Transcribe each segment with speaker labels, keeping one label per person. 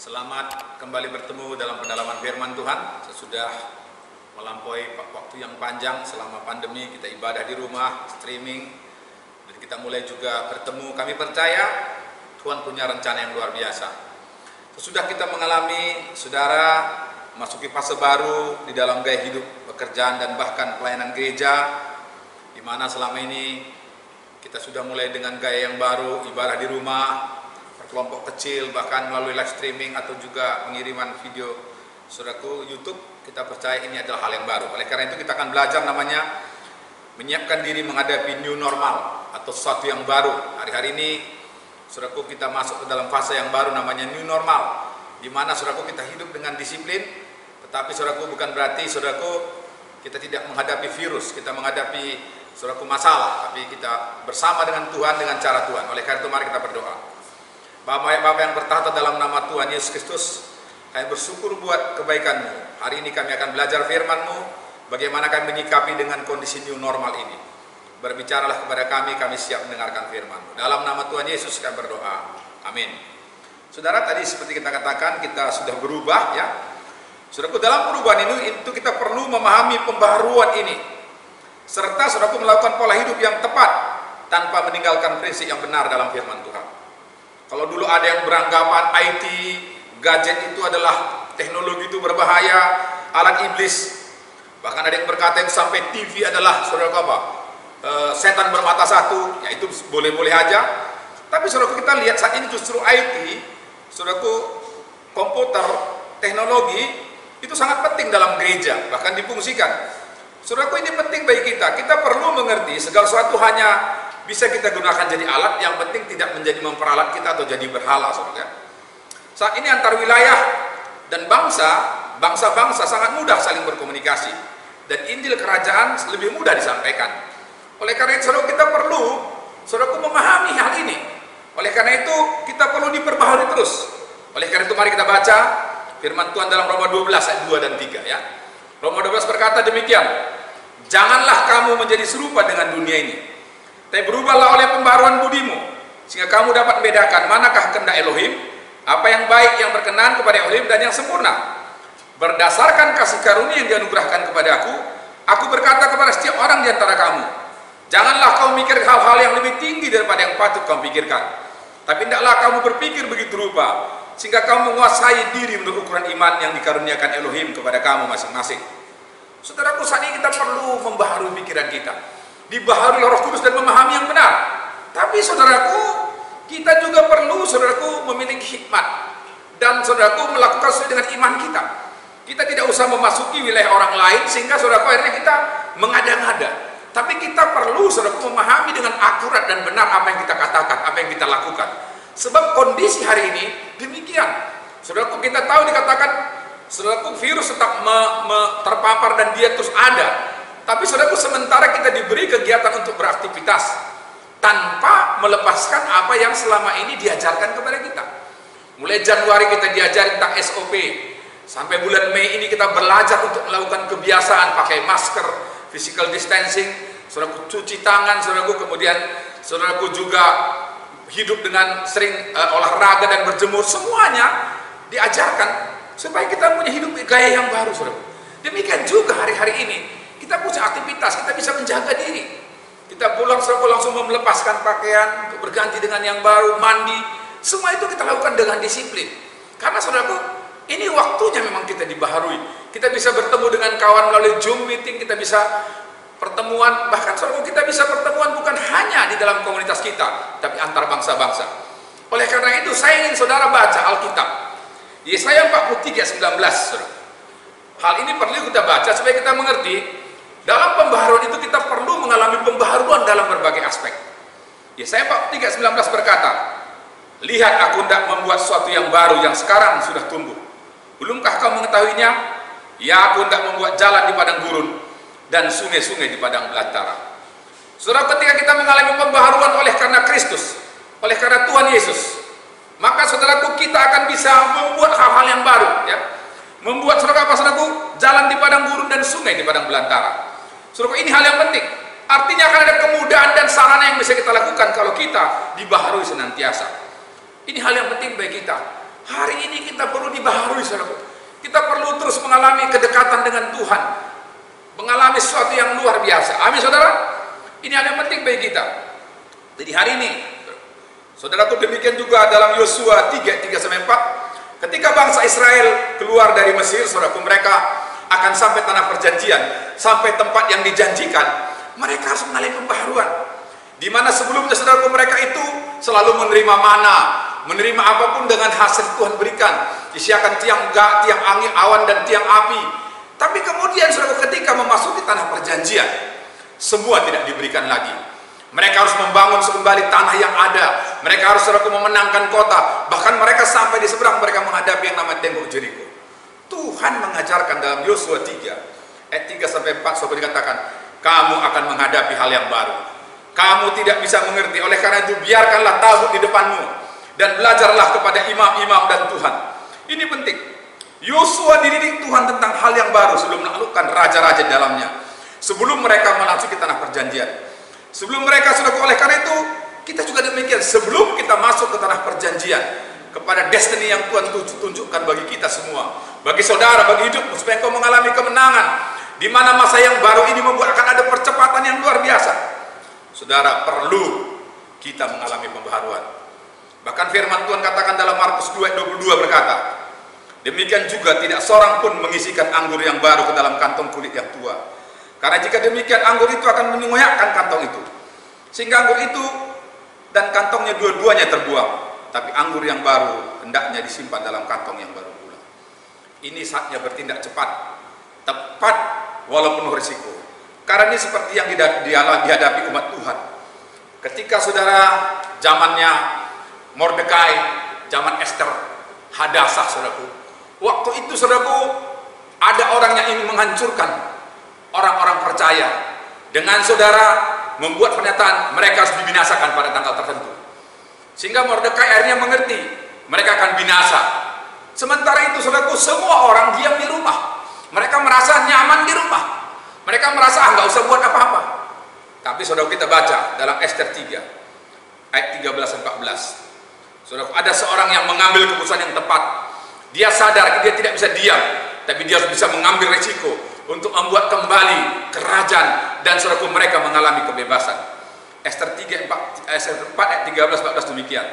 Speaker 1: Selamat kembali bertemu dalam pendalaman firman Tuhan. Sesudah melampaui waktu yang panjang selama pandemi, kita ibadah di rumah, streaming, dan kita mulai juga bertemu. Kami percaya Tuhan punya rencana yang luar biasa. Sesudah kita mengalami, saudara, masuki fase baru di dalam gaya hidup, pekerjaan, dan bahkan pelayanan gereja, di mana selama ini kita sudah mulai dengan gaya yang baru, ibadah di rumah, kelompok kecil, bahkan melalui live streaming atau juga pengiriman video saudaraku YouTube. Kita percaya ini adalah hal yang baru. Oleh karena itu kita akan belajar namanya menyiapkan diri menghadapi new normal atau sesuatu yang baru. Hari-hari ini saudaraku kita masuk ke dalam fase yang baru namanya new normal, di mana saudaraku kita hidup dengan disiplin. Tetapi saudaraku bukan berarti saudaraku kita tidak menghadapi virus, kita menghadapi saudaraku masalah, tapi kita bersama dengan Tuhan dengan cara Tuhan. Oleh karena itu mari kita berdoa. Bapak yang bertahta dalam nama Tuhan Yesus Kristus, kami bersyukur buat kebaikan-Mu. Hari ini kami akan belajar firman-Mu, bagaimana kami menyikapi dengan kondisi new normal ini. Berbicaralah kepada kami siap mendengarkan firman-Mu. Dalam nama Tuhan Yesus kami berdoa. Amin. Saudara, tadi seperti kita katakan, kita sudah berubah ya. Saudaraku, dalam perubahan itu kita perlu memahami pembaharuan ini. Serta saudaraku melakukan pola hidup yang tepat tanpa meninggalkan prinsip yang benar dalam firman Tuhan. Kalau dulu ada yang beranggapan IT, gadget itu adalah teknologi itu berbahaya, alat iblis. Bahkan ada yang berkata sampai TV adalah saudaraku apa? Setan bermata satu, ya itu boleh-boleh aja. Tapi saudaraku kita lihat saat ini justru IT, saudaraku komputer, teknologi itu sangat penting dalam gereja, bahkan difungsikan. Saudaraku ini penting bagi kita. Kita perlu mengerti segala sesuatu hanya bisa kita gunakan jadi alat, yang penting tidak menjadi memperalat kita atau jadi berhala, saudara. Saat ini antar wilayah dan bangsa-bangsa sangat mudah saling berkomunikasi, dan Injil kerajaan lebih mudah disampaikan. Oleh karena itu, saudara, kita perlu, saudaraku, memahami hal ini. Oleh karena itu, kita perlu diperbaharui terus. Oleh karena itu, mari kita baca firman Tuhan dalam Roma 12 ayat 2 dan 3 ya. Roma 12 berkata demikian, janganlah kamu menjadi serupa dengan dunia ini, tapi berubahlah oleh pembaharuan budimu, sehingga kamu dapat membedakan manakah kehendak Elohim, apa yang baik, yang berkenan kepada Elohim, dan yang sempurna. Berdasarkan kasih karunia yang dianugerahkan kepada aku berkata kepada setiap orang di antara kamu, janganlah kau mikir hal-hal yang lebih tinggi daripada yang patut kamu pikirkan, tapi hendaklah kamu berpikir begitu rupa, sehingga kamu menguasai diri menurut ukuran iman yang dikaruniakan Elohim kepada kamu masing-masing. Saudaraku, saat ini kita perlu membaharui pikiran kita, dibaharui Roh Kudus dan memahami yang benar. Tapi saudaraku, kita juga perlu, saudaraku, memiliki hikmat dan saudaraku melakukan sesuai dengan iman kita. Kita tidak usah memasuki wilayah orang lain sehingga saudaraku akhirnya kita mengada-ngada. Tapi kita perlu, saudaraku, memahami dengan akurat dan benar apa yang kita katakan, apa yang kita lakukan. Sebab kondisi hari ini demikian. Saudaraku, kita tahu dikatakan, saudaraku, virus tetap terpapar dan dia terus ada. Tapi saudaraku, sementara kita diberi kegiatan untuk beraktivitas tanpa melepaskan apa yang selama ini diajarkan kepada kita. Mulai Januari kita diajari tentang SOP, sampai bulan Mei ini kita belajar untuk melakukan kebiasaan pakai masker, physical distancing, saudaraku cuci tangan, saudaraku, kemudian saudaraku juga hidup dengan sering olahraga dan berjemur. Semuanya diajarkan supaya kita punya hidup gaya yang baru, saudaraku. Demikian juga hari-hari ini kita punya aktivitas, kita bisa menjaga diri. Kita pulang langsung melepaskan pakaian untuk berganti dengan yang baru, mandi. Semua itu kita lakukan dengan disiplin. Karena saudaraku, ini waktunya memang kita dibaharui. Kita bisa bertemu dengan kawan melalui Zoom meeting, kita bisa pertemuan, bahkan saudaraku kita bisa pertemuan bukan hanya di dalam komunitas kita, tapi antar bangsa-bangsa. Oleh karena itu saya ingin saudara baca Alkitab. Yesaya 43:19, saudara. Hal ini perlu kita baca supaya kita mengerti. Dalam pembaharuan itu kita perlu mengalami pembaharuan dalam berbagai aspek. Yesaya 43:19 berkata, lihat aku hendak membuat sesuatu yang baru yang sekarang sudah tumbuh. Belumkah kau mengetahuinya? Ya, aku hendak membuat jalan di padang gurun dan sungai-sungai di padang belantara. Saudara, ketika kita mengalami pembaharuan oleh karena Kristus, oleh karena Tuhan Yesus, maka saudaraku kita akan bisa membuat hal-hal yang baru ya. Membuat saudaraku jalan di padang gurun dan sungai di padang belantara. Saudaraku, ini hal yang penting. Artinya akan ada kemudahan dan sarana yang bisa kita lakukan kalau kita dibaharui senantiasa. Ini hal yang penting bagi kita. Hari ini kita perlu dibaharui, saudaraku. Kita perlu terus mengalami kedekatan dengan Tuhan, mengalami sesuatu yang luar biasa. Amin, saudara. Ini hal yang penting bagi kita. Jadi hari ini, saudaraku, demikian juga dalam Yosua 3:3-4, ketika bangsa Israel keluar dari Mesir, saudaraku, mereka akan sampai tanah perjanjian, sampai tempat yang dijanjikan. Mereka harus mengalami pembaharuan, di mana sebelumnya, saudaraku, mereka itu selalu menerima mana, menerima apapun dengan hasil Tuhan berikan, disiapkan tiang angin, awan, dan tiang api. Tapi kemudian, saudaraku, ketika memasuki tanah perjanjian, semua tidak diberikan lagi. Mereka harus membangun kembali tanah yang ada. Mereka harus, saudaraku, memenangkan kota. Bahkan mereka sampai di seberang, mereka menghadapi yang namanya tembok Jeriko. Tuhan mengajarkan dalam Yosua 3:3-4, saudara, dikatakan, kamu akan menghadapi hal yang baru. Kamu tidak bisa mengerti. Oleh karena itu, biarkanlah tabut di depanmu dan belajarlah kepada imam-imam dan Tuhan. Ini penting. Yosua dididik Tuhan tentang hal yang baru sebelum menaklukkan raja-raja di dalamnya, sebelum mereka memasuki tanah perjanjian, sebelum mereka sudah. Oleh karena itu, kita juga demikian. Sebelum kita masuk ke tanah perjanjian, kepada destiny yang Tuhan tunjukkan bagi kita semua, bagi saudara, bagi hidupmu, supaya engkau mengalami kemenangan, di mana masa yang baru ini membuat akan ada percepatan yang luar biasa. Saudara, perlu kita mengalami pembaharuan. Bahkan firman Tuhan katakan dalam Markus 2:22 berkata, demikian juga tidak seorang pun mengisikan anggur yang baru ke dalam kantong kulit yang tua. Karena jika demikian, anggur itu akan mengoyakkan kantong itu, sehingga anggur itu dan kantongnya dua-duanya terbuang. Tapi anggur yang baru hendaknya disimpan dalam kantong yang baru pula. Ini saatnya bertindak cepat, tepat, walaupun risiko. Karena ini seperti yang dihadapi umat Tuhan. Ketika, saudara, zamannya Mordekai, zaman Esther, Hadasah, saudaraku. Waktu itu, saudaraku, ada orang yang ingin menghancurkan orang-orang percaya. Dengan, saudara, membuat pernyataan mereka harus dibinasakan pada tanggal tertentu. Sehingga Mordekai akhirnya mengerti mereka akan binasa. Sementara itu, saudaraku, semua orang diam di rumah. Mereka merasa nyaman di rumah. Mereka merasa nggak usah buat apa-apa. Tapi, saudara, kita baca dalam Esther 3 ayat 13-14. Saudara, ada seorang yang mengambil keputusan yang tepat. Dia sadar dia tidak bisa diam, tapi dia harus bisa mengambil resiko untuk membuat kembali kerajaan, dan, saudara, mereka mengalami kebebasan. Esther 4 ayat 13-14 demikian.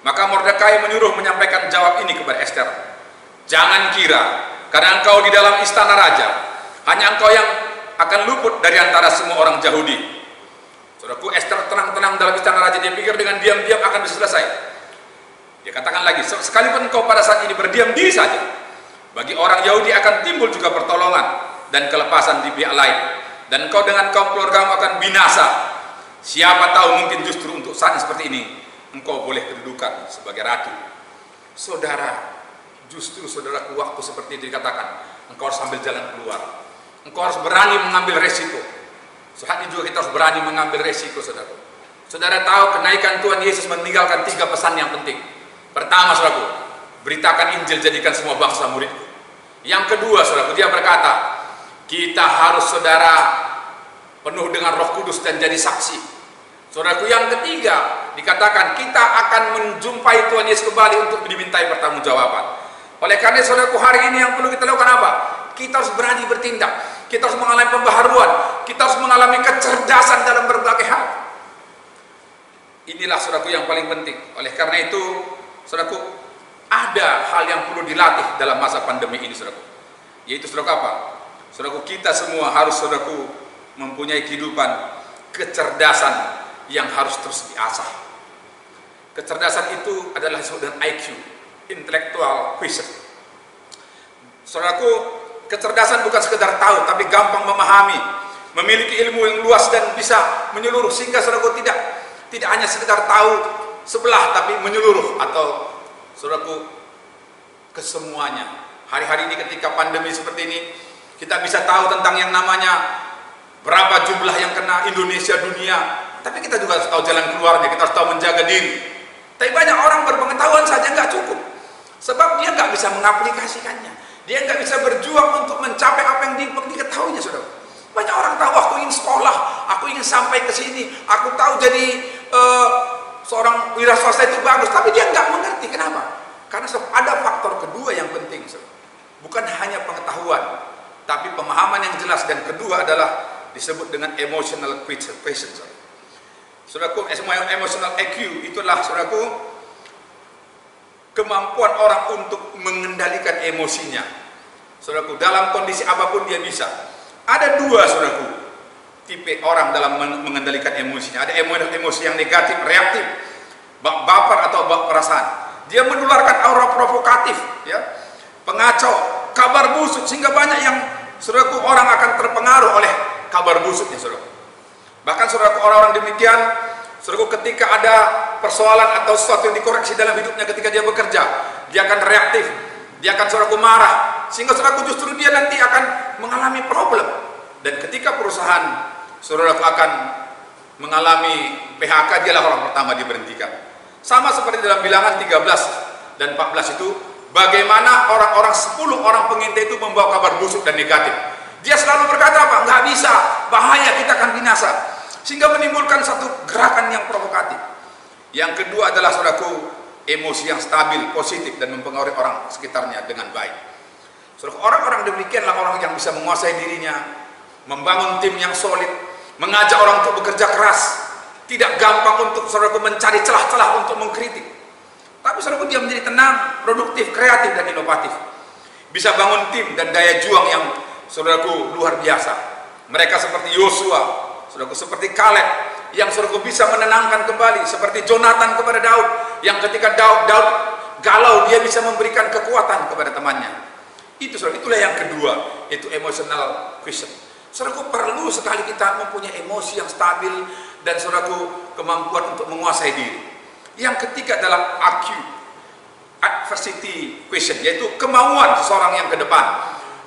Speaker 1: Maka Mordekai menyuruh menyampaikan jawab ini kepada Esther. Jangan kira karena engkau di dalam istana raja, hanya engkau yang akan luput dari antara semua orang Yahudi. Saudaraku, Esther tenang-tenang dalam istana raja. Dia pikir dengan diam-diam akan bisa selesai. Dia katakan lagi, sekalipun engkau pada saat ini berdiam diri saja, bagi orang Yahudi akan timbul juga pertolongan dan kelepasan di pihak lain, dan engkau dengan kaum keluargamu akan binasa. Siapa tahu, mungkin justru untuk saat seperti ini engkau boleh kedudukan sebagai ratu. Saudara, justru, saudaraku, waktu seperti itu dikatakan engkau harus ambil jalan keluar. Engkau harus berani mengambil resiko. Saat ini juga kita harus berani mengambil resiko, saudara. Saudara tahu kenaikan Tuhan Yesus meninggalkan 3 pesan yang penting. Pertama, saudaraku, beritakan Injil, jadikan semua bangsa muridku. Yang kedua, saudaraku, dia berkata, kita harus, saudara, penuh dengan Roh Kudus dan jadi saksi. Saudaraku, yang ketiga dikatakan kita akan menjumpai Tuhan Yesus kembali untuk dimintai pertanggungjawaban. Oleh karena, saudaraku, hari ini yang perlu kita lakukan apa? Kita harus berani bertindak. Kita harus mengalami pembaharuan. Kita harus mengalami kecerdasan dalam berbagai hal. Inilah, saudaraku, yang paling penting. Oleh karena itu, saudaraku, ada hal yang perlu dilatih dalam masa pandemi ini, saudaraku. Yaitu, saudaraku, apa? Saudaraku, kita semua harus, saudaraku, mempunyai kehidupan kecerdasan yang harus terus diasah. Kecerdasan itu adalah disebut dengan IQ, intellectual quotient. Saudaraku, kecerdasan bukan sekedar tahu, tapi gampang memahami, memiliki ilmu yang luas dan bisa menyeluruh, sehingga, saudaraku, tidak hanya sekedar tahu sebelah, tapi menyeluruh, atau, saudaraku, kesemuanya. Hari-hari ini ketika pandemi seperti ini, kita bisa tahu tentang yang namanya berapa jumlah yang kena Indonesia, dunia, tapi kita juga harus tahu jalan keluarnya, kita harus tahu menjaga diri. Tapi banyak orang berpengetahuan saja nggak cukup, sebab dia nggak bisa mengaplikasikannya. Dia nggak bisa berjuang untuk mencapai apa yang diketahuinya, saudara. Banyak orang tahu, aku ingin sekolah, aku ingin sampai ke sini, aku tahu jadi seorang wira swasta itu bagus, tapi dia nggak mengerti. Kenapa? Karena ada faktor kedua yang penting, bukan hanya pengetahuan, tapi pemahaman yang jelas. Dan kedua adalah disebut dengan emotional quotient. Saudaraku, emotional EQ itulah, saudaraku, kemampuan orang untuk mengendalikan emosinya. Saudaraku, dalam kondisi apapun dia bisa. Ada dua, saudaraku, tipe orang dalam mengendalikan emosinya. Ada emosi yang negatif, reaktif, bak baper atau bak perasaan. Dia menularkan aura provokatif, ya, pengacau, kabar busuk, sehingga banyak yang, saudaraku, orang akan terpengaruh oleh kabar busuknya, saudaraku. Bahkan, saudaraku, orang-orang demikian, saudaraku, ketika ada persoalan atau sesuatu yang dikoreksi dalam hidupnya ketika dia bekerja, dia akan reaktif, dia akan, saudaraku, marah, sehingga, saudaraku, justru dia nanti akan mengalami problem. Dan ketika perusahaan, saudaraku, akan mengalami PHK, dialah orang pertama diberhentikan. Sama seperti dalam bilangan 13 dan 14 itu, bagaimana orang-orang 10 orang pengintai itu membawa kabar busuk dan negatif. Dia selalu berkata apa? Nggak bisa, bahaya, kita akan binasa. Sehingga menimbulkan satu gerakan yang provokatif. Yang kedua adalah, saudaraku, emosi yang stabil, positif, dan mempengaruhi orang sekitarnya dengan baik. Saudaraku, orang-orang demikianlah orang yang bisa menguasai dirinya, membangun tim yang solid, mengajak orang untuk bekerja keras, tidak gampang untuk, saudaraku, mencari celah-celah untuk mengkritik. Tapi, saudaraku, dia menjadi tenang, produktif, kreatif, dan inovatif. Bisa bangun tim dan daya juang yang, saudaraku, luar biasa. Mereka seperti Yosua, saudaraku, seperti Kaleb, yang, saudaraku, bisa menenangkan kembali, seperti Jonathan kepada Daud, yang ketika Daud galau, dia bisa memberikan kekuatan kepada temannya. Itu, saudaraku, itulah yang kedua, itu emotional quotient. Saudaraku, perlu sekali kita mempunyai emosi yang stabil dan, saudaraku, kemampuan untuk menguasai diri. Yang ketiga adalah AQ, adversity quotient, yaitu kemauan seseorang yang ke depan.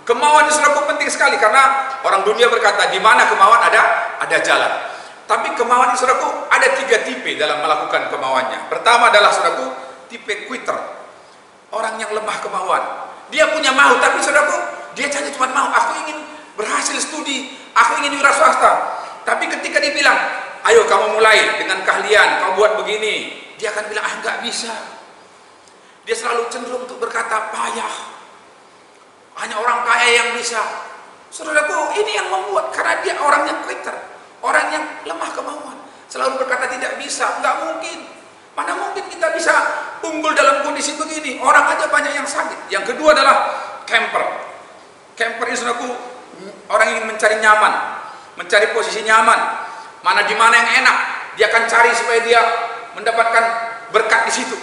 Speaker 1: Kemauan itu, saudaraku, penting sekali, karena orang dunia berkata, di mana kemauan ada jalan. Tapi kemauan itu, saudaraku, ada 3 tipe dalam melakukan kemauannya. Pertama adalah, saudaraku, tipe quitter, orang yang lemah kemauan. Dia punya mau, tapi, saudaraku, dia cuma mau, aku ingin berhasil studi, aku ingin wira swasta. Tapi ketika dibilang, ayo kamu mulai dengan keahlian, kau buat begini, dia akan bilang, nggak bisa. Dia selalu cenderung untuk berkata, payah, hanya orang kaya yang bisa. Saudaraku, ini yang membuat, karena dia orang yang quitter, orang yang lemah kemauan, selalu berkata tidak bisa, nggak mungkin. Mana mungkin kita bisa unggul dalam kondisi begini, orang aja banyak yang sakit. Yang kedua adalah camper. Camper ini, saudaraku, orang yang mencari nyaman, mencari posisi nyaman, di mana yang enak, dia akan cari supaya dia mendapatkan berkat di situ.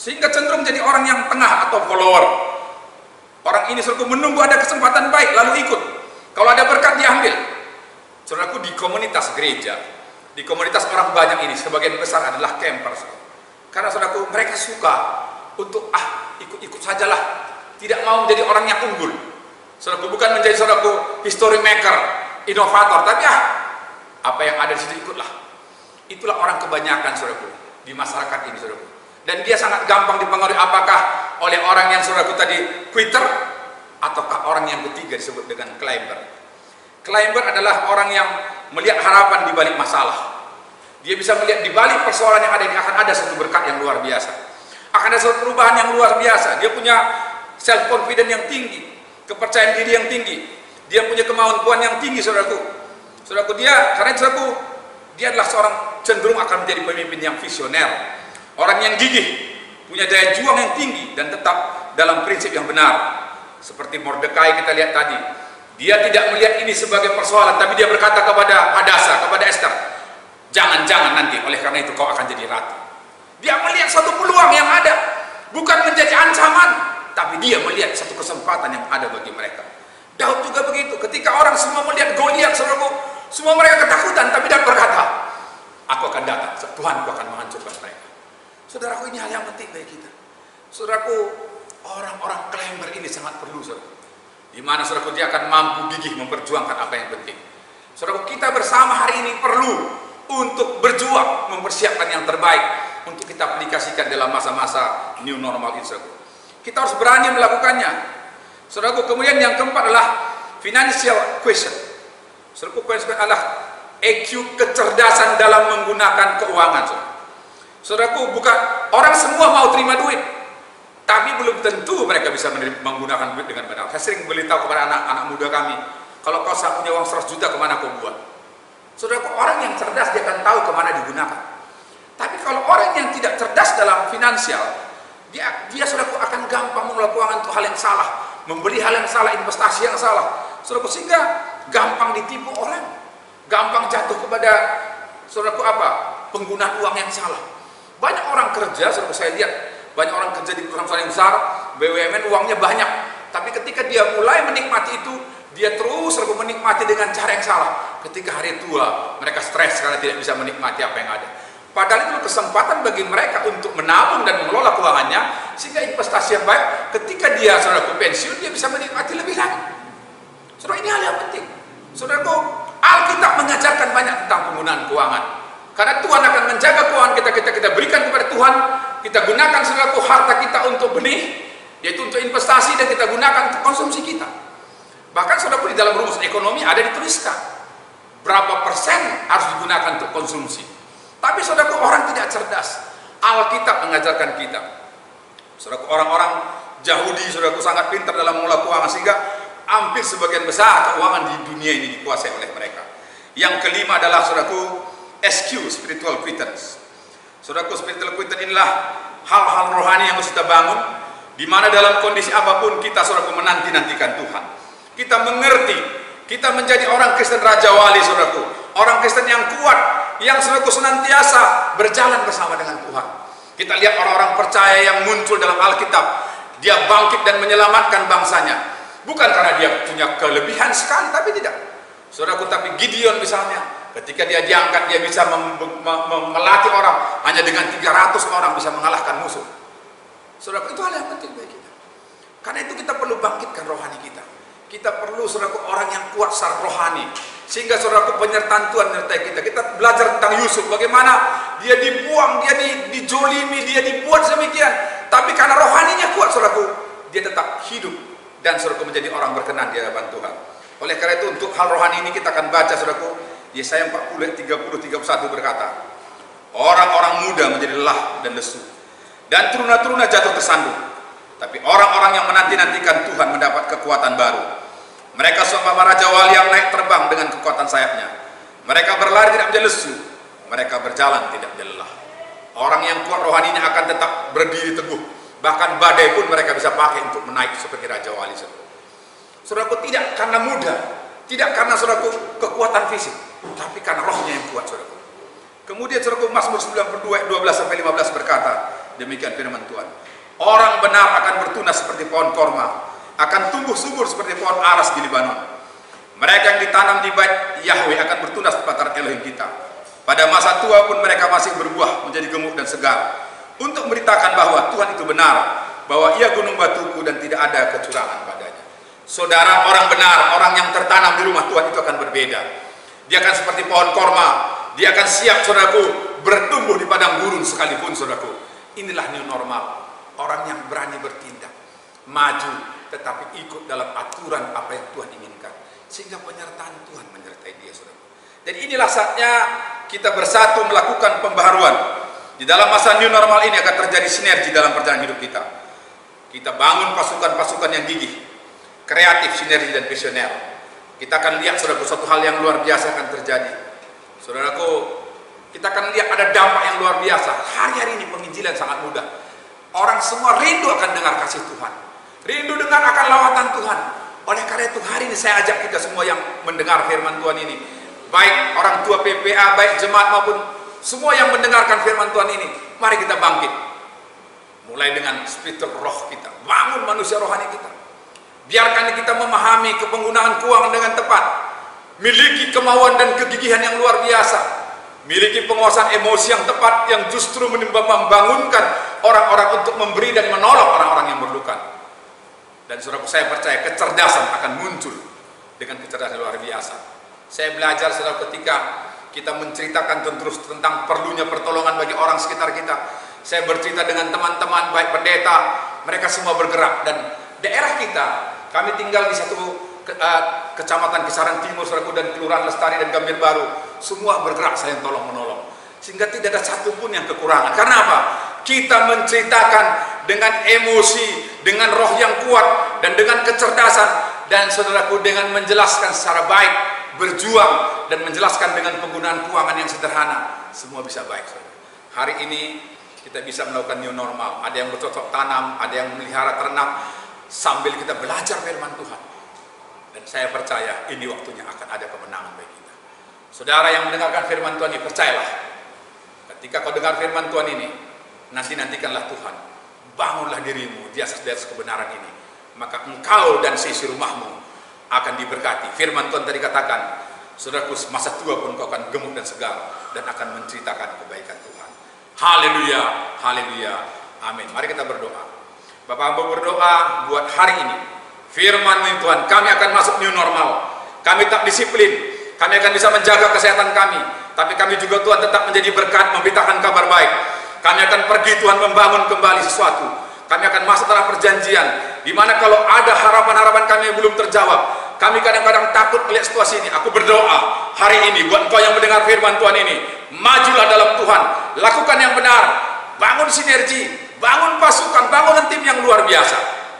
Speaker 1: Sehingga cenderung jadi orang yang tengah atau follower. Orang ini, saudaraku, menunggu ada kesempatan baik lalu ikut. Kalau ada berkat diambil. Saudaraku, di komunitas gereja, di komunitas orang banyak ini, sebagian besar adalah campers. Karena, saudaraku, mereka suka untuk ikut-ikut sajalah, tidak mau menjadi orang yang unggul. Saudaraku, bukan menjadi, saudaraku, history maker, inovator, tapi apa yang ada di situ ikutlah. Itulah orang kebanyakan, saudaraku, di masyarakat ini, saudaraku. Dan dia sangat gampang dipengaruhi, apakah oleh orang yang, saudaraku, tadi quitter, ataukah orang yang ketiga disebut dengan climber. Climber adalah orang yang melihat harapan di balik masalah. Dia bisa melihat di balik persoalan yang ada ini akan ada satu berkat yang luar biasa, akan ada satu perubahan yang luar biasa. Dia punya self confidence yang tinggi, kepercayaan diri yang tinggi, dia punya kemampuan yang tinggi, saudaraku. Saudaraku, karena, saudaraku, dia adalah seorang cenderung akan menjadi pemimpin yang visioner. Orang yang gigih, punya daya juang yang tinggi, dan tetap dalam prinsip yang benar. Seperti Mordekai kita lihat tadi, dia tidak melihat ini sebagai persoalan, tapi dia berkata kepada Hadasa, kepada Esther, jangan-jangan nanti oleh karena itu kau akan jadi ratu. Dia melihat satu peluang yang ada, bukan menjadi ancaman, tapi dia melihat satu kesempatan yang ada bagi mereka. Daud juga begitu, ketika orang semua melihat Goliat, saudaraku, semua mereka ketakutan, tapi Daud berkata, aku akan datang, Tuhanku akan menghancurkan mereka. Saudaraku, ini hal yang penting bagi kita. Saudaraku, orang-orang climber ini sangat perlu, saudaraku. Di mana, saudaraku, dia akan mampu gigih memperjuangkan apa yang penting. Saudaraku, kita bersama hari ini perlu untuk berjuang, mempersiapkan yang terbaik untuk kita aplikasikan dalam masa-masa new normal ini, saudaraku. Kita harus berani melakukannya. Saudaraku, kemudian yang keempat adalah financial quotient. Saudaraku, quotient adalah EQ, kecerdasan dalam menggunakan keuangan, saudaraku. Saudaraku, bukan orang semua mau terima duit. tapi belum tentu mereka bisa menggunakan duit dengan benar. Saya sering beritahu kepada anak-anak muda kami, kalau kau punya uang 100 juta, kemana kau buat? Saudaraku, orang yang cerdas dia akan tahu kemana digunakan. Tapi kalau orang yang tidak cerdas dalam finansial, dia saudaraku akan gampang mengelola keuangan untuk hal yang salah, membeli hal yang salah, investasi yang salah, saudaraku, sehingga gampang ditipu orang, gampang jatuh kepada saudaraku penggunaan uang yang salah. Banyak orang kerja, saudaraku, saya lihat banyak orang kerja di perusahaan yang besar, BUMN, uangnya banyak, tapi ketika dia mulai menikmati itu, dia terus menikmati dengan cara yang salah. Ketika hari tua, mereka stres karena tidak bisa menikmati apa yang ada. Padahal itu kesempatan bagi mereka untuk menabung dan mengelola keuangannya, sehingga investasi yang baik, ketika dia saudaraku pensiun, dia bisa menikmati lebih lagi. Saudara, ini hal yang penting. Saudaraku, Alkitab mengajarkan banyak tentang penggunaan keuangan. Karena Tuhan akan menjaga keuangan kita berikan kepada Tuhan, kita gunakan saudaraku harta kita untuk benih, yaitu untuk investasi, dan kita gunakan untuk konsumsi kita. Bahkan saudaraku, di dalam rumus ekonomi ada dituliskan berapa persen harus digunakan untuk konsumsi. Tapi saudaraku, orang tidak cerdas. Alkitab mengajarkan kita. Saudaraku, orang-orang Yahudi saudaraku sangat pintar dalam mengelola keuangan, sehingga hampir sebagian besar keuangan di dunia ini dikuasai oleh mereka. Yang kelima adalah saudaraku, SQ, spiritual quittance. Saudaraku, spiritual quittance inilah hal-hal rohani yang harus kita bangun, di mana dalam kondisi apapun kita saudaraku menanti-nantikan Tuhan. Kita mengerti, kita menjadi orang Kristen Raja Wali, saudaraku, orang Kristen yang kuat, yang saudaraku senantiasa berjalan bersama dengan Tuhan. Kita lihat orang-orang percaya yang muncul dalam Alkitab, dia bangkit dan menyelamatkan bangsanya, bukan karena dia punya kelebihan sekali, tapi tidak, saudaraku. Tapi Gideon misalnya, ketika dia diangkat, dia bisa melatih orang, hanya dengan 300 orang bisa mengalahkan musuh. Saudaraku, itu hal yang penting bagi kita. Karena itu kita perlu bangkitkan rohani kita. Kita perlu saudaraku orang yang kuat secara rohani, sehingga saudaraku penyertaan Tuhan menyertai kita. Kita belajar tentang Yusuf, bagaimana dia dibuang, dia dijolimi, dia dibuat demikian, tapi karena rohaninya kuat, saudaraku, dia tetap hidup dan saudaraku menjadi orang berkenan di hadapan Tuhan. Oleh karena itu, untuk hal rohani ini kita akan baca, saudaraku, Yesaya 40 30-31 berkata, orang-orang muda menjadi lelah dan lesu, dan teruna-teruna jatuh tersandung, tapi orang-orang yang menanti-nantikan Tuhan mendapat kekuatan baru. Mereka seumpama Raja Wali yang naik terbang dengan kekuatan sayapnya. Mereka berlari tidak menjadi lesu, mereka berjalan tidak menjadi lelah. Orang yang kuat rohaninya akan tetap berdiri teguh, bahkan badai pun mereka bisa pakai untuk menaik seperti Raja Wali. Saudaraku, tidak karena muda, tidak karena saudaraku kekuatan fisik, tapi karena rohnya yang kuat, saudaraku. Kemudian saudaraku, Mazmur 92 12-15 berkata, demikian firman Tuhan, orang benar akan bertunas seperti pohon korma, akan tumbuh subur seperti pohon aras di Libanon. Mereka yang ditanam di bait Yahweh akan bertunas di pantaran Elohim kita. Pada masa tua pun mereka masih berbuah menjadi gemuk dan segar, untuk memberitakan bahwa Tuhan itu benar, bahwa Ia gunung batuku dan tidak ada kecurangan padanya. Saudara, orang benar, orang yang tertanam di rumah Tuhan itu akan berbeda. Dia akan seperti pohon korma, dia akan siap, saudaraku, bertumbuh di padang gurun sekalipun, saudaraku. Inilah new normal, orang yang berani bertindak, maju, tetapi ikut dalam aturan apa yang Tuhan inginkan, sehingga penyertaan Tuhan menyertai dia, saudara. Dan inilah saatnya kita bersatu melakukan pembaharuan. Di dalam masa new normal ini akan terjadi sinergi dalam perjalanan hidup kita. Kita bangun pasukan-pasukan yang gigih, kreatif, sinergi, dan visioner. Kita akan lihat, saudaraku, satu hal yang luar biasa akan terjadi. Saudaraku, kita akan lihat ada dampak yang luar biasa. Hari-hari ini penginjilan sangat mudah. Orang semua rindu akan dengar kasih Tuhan, rindu dengar akan lawatan Tuhan. Oleh karena itu, hari ini saya ajak kita semua yang mendengar firman Tuhan ini, baik orang tua PPA, baik jemaat maupun semua yang mendengarkan firman Tuhan ini, mari kita bangkit. Mulai dengan spiritual roh kita, bangun manusia rohani kita. Biarkan kita memahami kepenggunaan keuangan dengan tepat, miliki kemauan dan kegigihan yang luar biasa, miliki penguasaan emosi yang tepat, yang justru membangunkan orang-orang untuk memberi dan menolong orang-orang yang memerlukan. Dan saudaraku, saya percaya kecerdasan akan muncul dengan kecerdasan luar biasa. Saya belajar, saudara, ketika kita menceritakan terus tentang perlunya pertolongan bagi orang sekitar kita. Saya bercerita dengan teman-teman, baik pendeta, mereka semua bergerak. Dan daerah kita, kami tinggal di satu kecamatan Kisaran Timur, saudaraku, dan Kelurahan Lestari dan Gambir Baru, semua bergerak saling tolong menolong, sehingga tidak ada satupun yang kekurangan. Karena apa? Kita menceritakan dengan emosi, dengan roh yang kuat, dan dengan kecerdasan, dan saudaraku dengan menjelaskan secara baik, berjuang dan menjelaskan dengan penggunaan keuangan yang sederhana, semua bisa baik. Hari ini kita bisa melakukan new normal. Ada yang bercocok tanam, ada yang memelihara ternak, sambil kita belajar firman Tuhan. Dan saya percaya ini waktunya akan ada kemenangan bagi kita. Saudara yang mendengarkan firman Tuhan ini, percayalah, ketika kau dengar firman Tuhan ini, nantikanlah Tuhan, bangunlah dirimu di atas kebenaran ini, maka engkau dan seisi rumahmu akan diberkati. Firman Tuhan tadi katakan, saudaraku, masa tua pun kau akan gemuk dan segar, dan akan menceritakan kebaikan Tuhan. Haleluya, haleluya, amin. Mari kita berdoa. Bapak Hamba berdoa buat hari ini, firman Tuhan, kami akan masuk new normal. Kami tak disiplin, kami akan bisa menjaga kesehatan kami, tapi kami juga Tuhan tetap menjadi berkat, memberitakan kabar baik. Kami akan pergi Tuhan membangun kembali sesuatu. Kami akan masuk dalam perjanjian, di mana kalau ada harapan-harapan kami yang belum terjawab, kami kadang-kadang takut melihat situasi ini. Aku berdoa hari ini buat engkau yang mendengar firman Tuhan ini, majulah dalam Tuhan, lakukan yang benar, bangun sinergi, bangun pasukan, bangun tim yang luar biasa,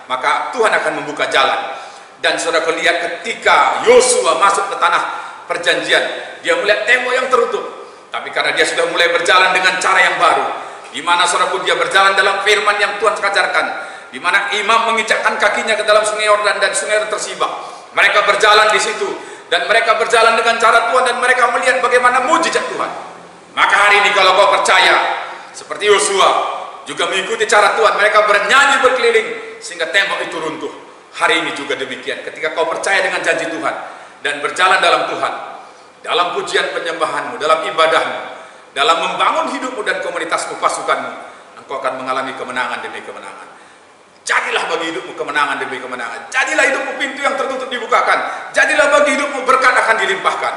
Speaker 1: maka Tuhan akan membuka jalan. Dan saudara lihat ketika Yosua masuk ke tanah perjanjian, dia melihat tembok yang tertutup, tapi karena dia sudah mulai berjalan dengan cara yang baru, di mana saudaraku dia berjalan dalam firman yang Tuhan ajarkan, di mana imam menginjakkan kakinya ke dalam sungai Yordan dan sungai Yordan tersibak. Mereka berjalan di situ, dan mereka berjalan dengan cara Tuhan, dan mereka melihat bagaimana mujizat Tuhan. Maka hari ini kalau kau percaya seperti Yosua juga mengikuti cara Tuhan, mereka bernyanyi berkeliling sehingga tembok itu runtuh. Hari ini juga demikian, ketika kau percaya dengan janji Tuhan dan berjalan dalam Tuhan, dalam pujian penyembahanmu, dalam ibadahmu, dalam membangun hidupmu dan komunitasmu, pasukanmu, engkau akan mengalami kemenangan demi kemenangan. Jadilah bagi hidupmu kemenangan demi kemenangan. Jadilah hidupmu pintu yang tertutup dibukakan. Jadilah bagi hidupmu berkat akan dilimpahkan.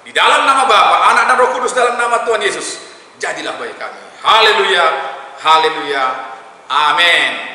Speaker 1: Di dalam nama Bapa, Anak dan Roh Kudus, dalam nama Tuhan Yesus, jadilah bagi kami. Haleluya, haleluya, amin.